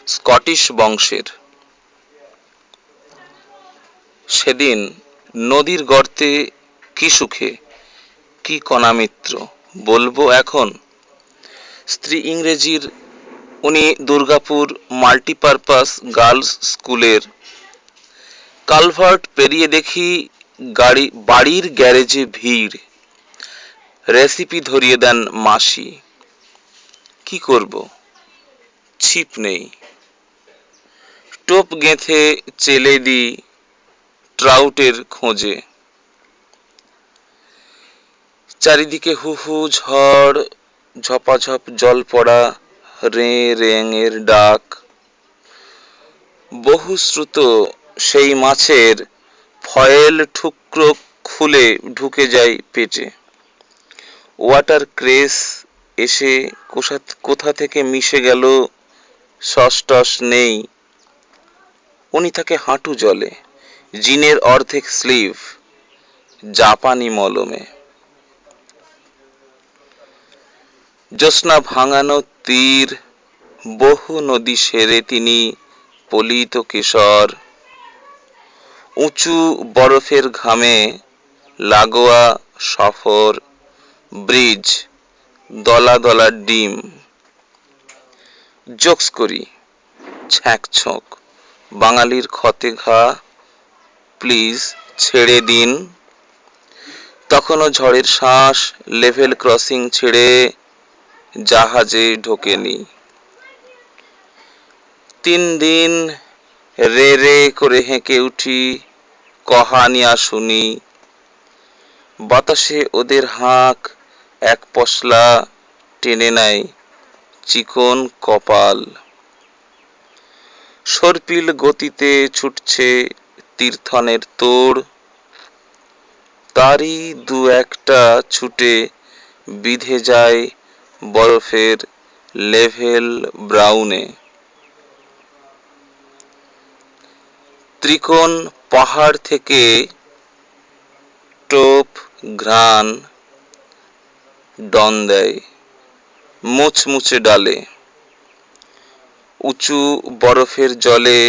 Scottish বংশের। সেদিন নদীর গর্তে কি সুখে, কি কণামিত্র, বলবো এখন। স্ত্রী ইংরেজির, উনি দুর্গাপুর মাল্টিপারপাস গার্লস স্কুলের। কালভার্ট পেরিয়ে দেখি বাড়ির গ্যারেজে ভিড়। রেসিপি ধরিয়ে দেন মাসি। কি করব, ছিপ নেই। টোপ গেঁথে চেলে দিই ট্রাউটের খোঁজে। চারিদিকে হু হু ঝড়, ঝপাঝপ জল পড়া, রে রেঙের ডাক। বহুশ্রুত সেই মাছের ফয়েল ঠুকরো খুলে ঢুকে যায় পেটে। ওয়াটার ক্রেস এসে কোথা থেকে মিশে গেল, সস টস নেই। উনি থাকে হাঁটু জলে, জিনের অর্ধেক স্লিভ, জাপানি মলমে। জ্যোৎস্না ভাঙানো তীর, বহু নদী সেরে তিনি পলিত কেশর। উঁচু বরফের ঘামে লাগোয়া সফর, ব্রিজ, দলা দলা ডিম। জোকস করি, ছ্যাঁকছোঁক, বাঙালির ক্ষতে ঘা, প্লিজ ছেড়ে দিন। তখনও ঝড়ের শ্বাস লেভেল ক্রসিং ছেড়ে জাহাজে ঢোকেনি। 3 দিন রে রে করে হেঁকে উঠি, কহানিয়া শুনি। বাতাসে ওদের হাঁক এক পশলা টেনে নেয় চিকন কপাল। সর্পিল গতিতে ছুটছে তীর্থনের তোড়। তারই দু একটা ছুটে বিঁধে যায় বরফের লেভেল ব্রাউনে। ত্রিকোণ পাহাড় থেকে টোপ ঘ্রাণ ডন দেয় মুচমুচে ডালে। উঁচু বরফের জলে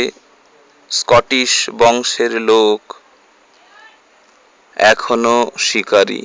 স্কটিশ বংশের লোক এখনো শিকারী।